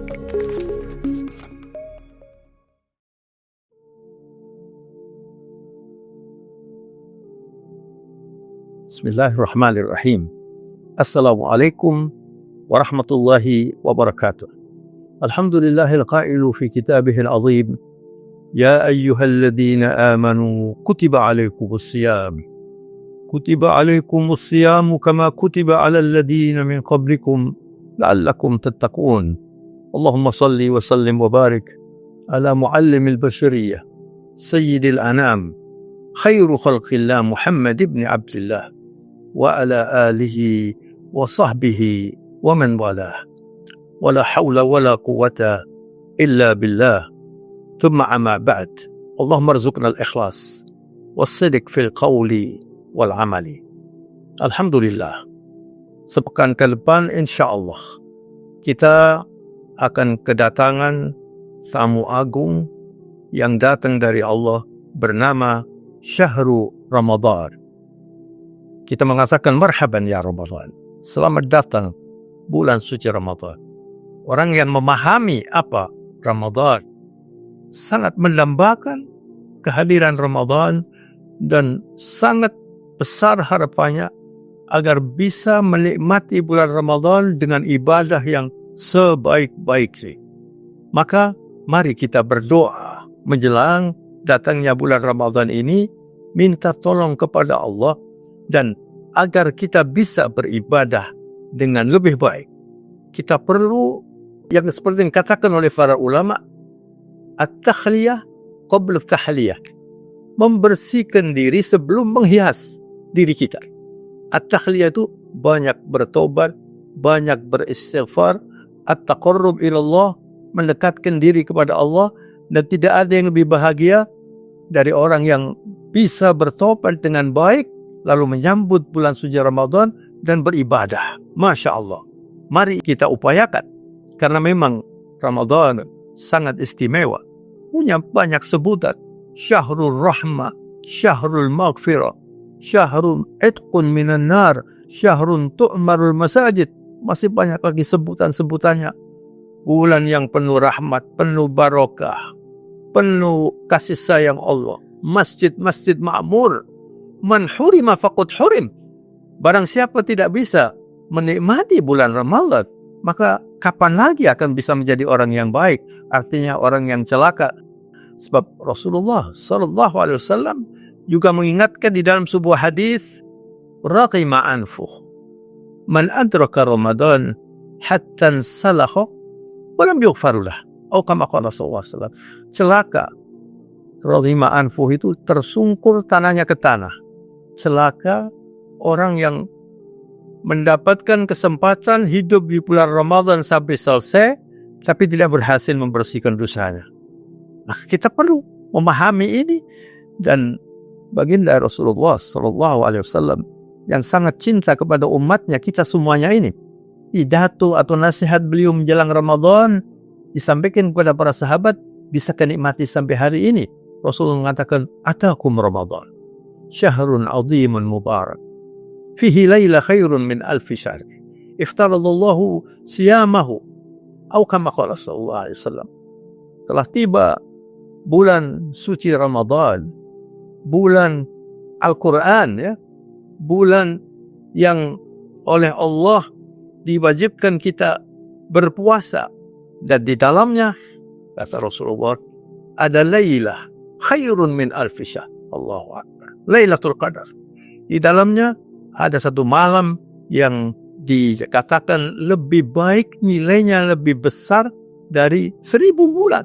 Bismillahirrahmanirrahim. Assalamualaikum warahmatullahi wabarakatuh. Alhamdulillahil qailu fi kitabihil azim. Ya ayyuhalladzina amanu kutiba alaikumus siyam. Kutiba alaikumus siyamu kama kutiba alal ladzina min qablikum la'allakum tattaqun. Allahumma salli wa sallim wa barik ala muallimil bashariyah sayyidil anam khairu khalqillah Muhammad ibn Abdullah wa ala alihi wa sahbihi wa man walah. Wala hawla wala quwwata illa billah. Thumma amma ba'd. Allahumma rzuqna al-ikhlas was-sidq fil qawli wal amali. Alhamdulillah. Sepekan ke depan insyaAllah kita akan kedatangan tamu agung yang datang dari Allah bernama Syahrul Ramadan. Kita mengatakan marhaban ya Ramadan. Selamat datang bulan suci Ramadan. Orang yang memahami apa Ramadan sangat mendambakan kehadiran Ramadan dan sangat besar harapannya agar bisa menikmati bulan Ramadan dengan ibadah yang sebaik-baiknya. Maka mari kita berdoa menjelang datangnya bulan Ramadan ini, minta tolong kepada Allah dan agar kita bisa beribadah dengan lebih baik. Kita perlu yang seperti yang dikatakan oleh para ulama, at-takhliyah qabla tahliyah. Membersihkan diri sebelum menghias diri kita. At-takhliyah itu banyak bertobat, banyak beristighfar, at-taqarrub ilallah, mendekatkan diri kepada Allah, dan tidak ada yang lebih bahagia dari orang yang bisa bertobat dengan baik lalu menyambut bulan suci Ramadan dan beribadah. Masya Allah. Mari kita upayakan. Karena memang Ramadan sangat istimewa. Punya banyak sebutan. Syahrul Rahmah, Syahrul Maghfirah, Syahrul Itqun Minan Nar, Syahrul Tu'marul Masajid. Masih banyak lagi sebutan-sebutannya. Bulan yang penuh rahmat, penuh barakah, penuh kasih sayang Allah. Masjid-masjid ma'mur. Man hurima faqad hurim. Barang siapa tidak bisa menikmati bulan Ramadan, maka kapan lagi akan bisa menjadi orang yang baik? Artinya orang yang celaka. Sebab Rasulullah sallallahu alaihi wasallam juga mengingatkan di dalam sebuah hadis, raqima anfuh man adraka Ramadan hatta salakha wa lam yughfar lah. Atau kama qala sallallahu alaihi wasallam. Celaka. Raqima anfuh itu tersungkur tanahnya ke tanah. Celaka orang yang mendapatkan kesempatan hidup di bulan Ramadan sampai selesai, tapi tidak berhasil membersihkan dosanya. Nah, kita perlu memahami ini, dan baginda Rasulullah Sallallahu Alaihi Wasallam yang sangat cinta kepada umatnya, kita semuanya ini, pidato atau nasihat beliau menjelang Ramadan disampaikan kepada para sahabat, bisa kenikmati sampai hari ini. Rasulullah mengatakan, atakum Ramadan, syahrun azimun mubarak, fihi layla khairun min alfi syahr, iftaradallahu siyamahu, atau kama qala sallallahu alaihi wasallam. Telah tiba bulan suci Ramadan, bulan Al-Quran, ya, bulan yang oleh Allah diwajibkan kita berpuasa, dan di dalamnya kata Rasulullah ada laylah khairun min alfi syahr. Allahu Akbar. Lailatul Qadar. Di dalamnya ada satu malam yang dikatakan lebih baik, nilainya lebih besar dari 1000 bulan.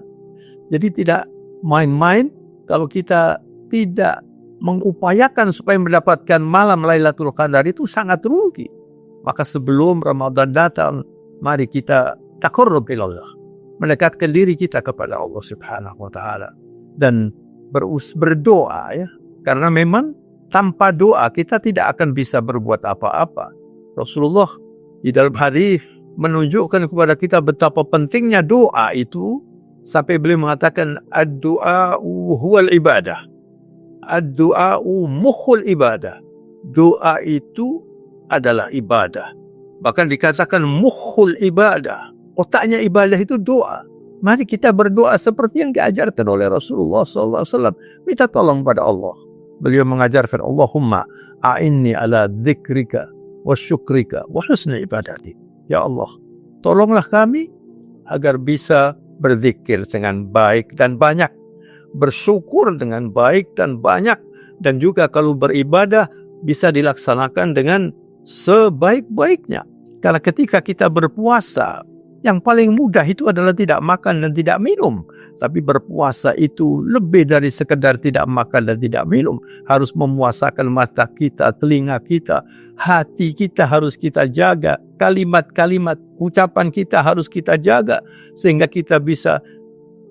Jadi tidak main-main kalau kita tidak mengupayakan supaya mendapatkan malam Lailatul Qadar, itu sangat rugi. Maka sebelum Ramadan datang, mari kita taqarrub ilallah, mendekatkan diri kita kepada Allah Subhanahu wa taala dan berdoa, ya. Karena memang tanpa doa kita tidak akan bisa berbuat apa-apa. Rasulullah di dalam hadis menunjukkan kepada kita betapa pentingnya doa itu, sampai beliau mengatakan ad-du'a'u huwal ibadah. Ad-du'a'u mukhul ibadah. Doa itu adalah ibadah. Bahkan dikatakan mukhul ibadah. otaknya ibadah itu doa. Mari kita berdoa seperti yang diajarkan oleh Rasulullah SAW. Minta tolong pada Allah. Beliau mengajarkan, Allahumma a'inni ala dzikrika wa syukrika wa husni ibadati. Ya Allah, tolonglah kami agar bisa berzikir dengan baik dan banyak, bersyukur dengan baik dan banyak, dan juga kalau beribadah bisa dilaksanakan dengan sebaik-baiknya. Karena ketika kita berpuasa, yang paling mudah itu adalah tidak makan dan tidak minum. Tapi berpuasa itu lebih dari sekedar tidak makan dan tidak minum. Harus memuasakan mata kita, telinga kita, hati kita harus kita jaga. Kalimat-kalimat ucapan kita harus kita jaga. Sehingga kita bisa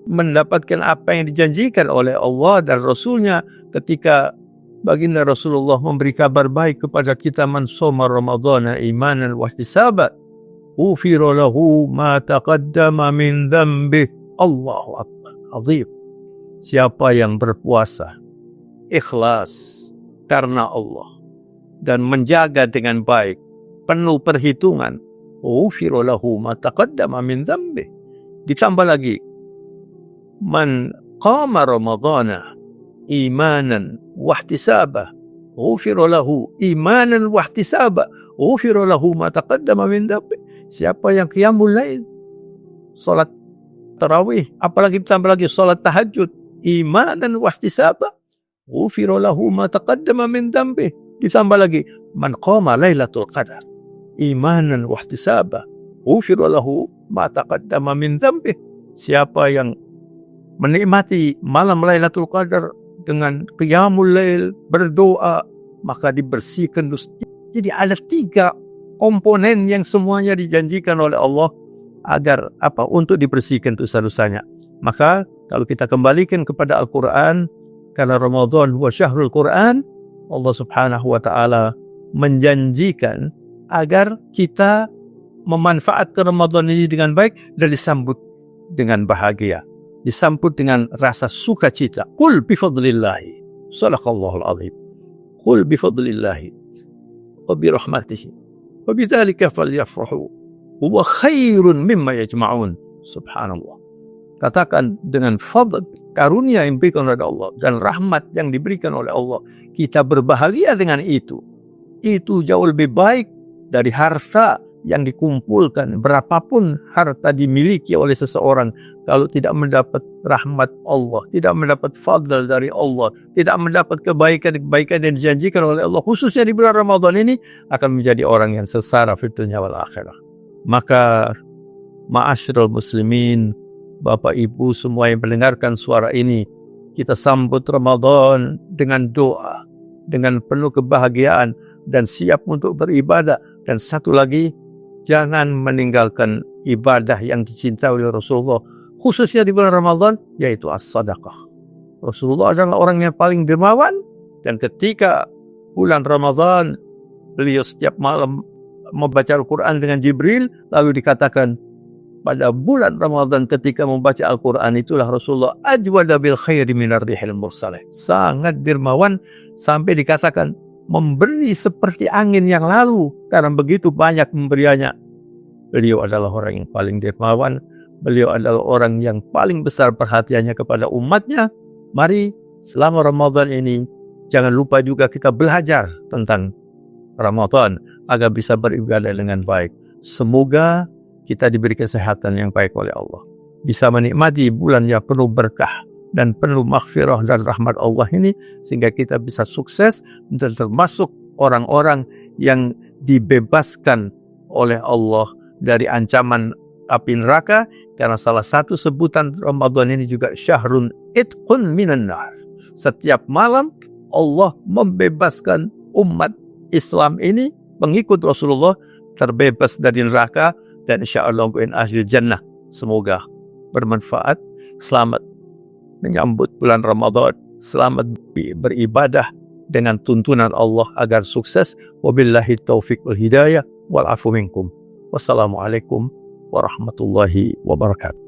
mendapatkan apa yang dijanjikan oleh Allah dan Rasulnya ketika baginda Rasulullah memberi kabar baik kepada kita, man shoma ramadhana imanan wa ihtisaban ghufira lahu ma taqaddama min dhanbi. Allahu akbar, azim. Siapa yang berpuasa ikhlas karena Allah dan menjaga dengan baik, penuh perhitungan, ghufira lahu ma taqaddama min dhanbi. Ditambah lagi, man qama ramadhana imanan wa ihtisaba ghufira lahu imanan wa ihtisaba ghufira lahu ma taqaddama min dhanbi. Siapa yang qiyamul lail, salat tarawih, apalagi ditambah lagi salat tahajud, imanan wa ihtisaba ghufira lahu ma taqaddama min dhanbi. Ditambah lagi, man qama lailatul qadar imanan wa ihtisaba ghufira lahu ma taqaddama min dhanbi. Siapa yang menikmati malam Lailatul Qadar dengan qiyamul lail, berdoa, maka dibersihkan dosa. Jadi ada 3 komponen yang semuanya dijanjikan oleh Allah agar apa? Untuk dibersihkan dosa-dosanya. Maka kalau kita kembalikan kepada Al-Quran, karena Ramadan wa syahrul Quran, Allah Subhanahu wa taala menjanjikan agar kita memanfaatkan Ramadan ini dengan baik dan disambut dengan bahagia, disambut dengan rasa sukacita. Qul bifadlillahi, sadaqallahul azim. Qul bifadlillahi wa birahmatihi wa bidzalika falyafrahu huwa khairun mimma yajma'un. Subhanallah. Katakan dengan fadl, karunia yang diberikan oleh Allah dan rahmat yang diberikan oleh Allah, kita berbahagia dengan itu. Itu jauh lebih baik dari harta yang dikumpulkan. Berapapun harta dimiliki oleh seseorang, kalau tidak mendapat rahmat Allah, tidak mendapat fadl dari Allah, tidak mendapat kebaikan-kebaikan yang dijanjikan oleh Allah, khususnya di bulan Ramadan ini, akan menjadi orang yang sengsara fid dunya wal akhirah. Maka ma'asyiral muslimin, Bapak Ibu semua yang mendengarkan suara ini, kita sambut Ramadan dengan doa, dengan penuh kebahagiaan dan siap untuk beribadah. Dan satu lagi, jangan meninggalkan ibadah yang dicintai oleh Rasulullah, khususnya di bulan Ramadan, yaitu as-sadaqah. Rasulullah adalah orang yang paling dermawan, dan ketika bulan Ramadan, beliau setiap malam membaca Al-Quran dengan Jibril, lalu dikatakan pada bulan Ramadan ketika membaca Al-Quran itulah Rasulullah ajwada bil khairi minar rihil mursalih. Sangat dermawan sampai dikatakan memberi seperti angin yang lalu karena begitu banyak pemberiannya. Beliau adalah orang yang paling dermawan. Beliau adalah orang yang paling besar perhatiannya kepada umatnya. Mari selama Ramadan ini jangan lupa juga kita belajar tentang Ramadan agar bisa beribadah dengan baik. Semoga kita diberi kesehatan yang baik oleh Allah, bisa menikmati bulan yang penuh berkah dan penuh maghfirah dan rahmat Allah ini, sehingga kita bisa sukses dan termasuk orang-orang yang dibebaskan oleh Allah dari ancaman api neraka. Karena salah satu sebutan Ramadan ini juga syahrun itqun minan nar. Setiap malam Allah membebaskan umat Islam ini, pengikut Rasulullah, terbebas dari neraka. Dan insyaAllah min ahli jannah. Semoga bermanfaat. Selamat menyambut bulan Ramadan. Selamat beribadah dengan tuntunan Allah agar sukses. Wabillahi taufiq wal hidayah wal afu minkum. Wassalamualaikum warahmatullahi wabarakatuh.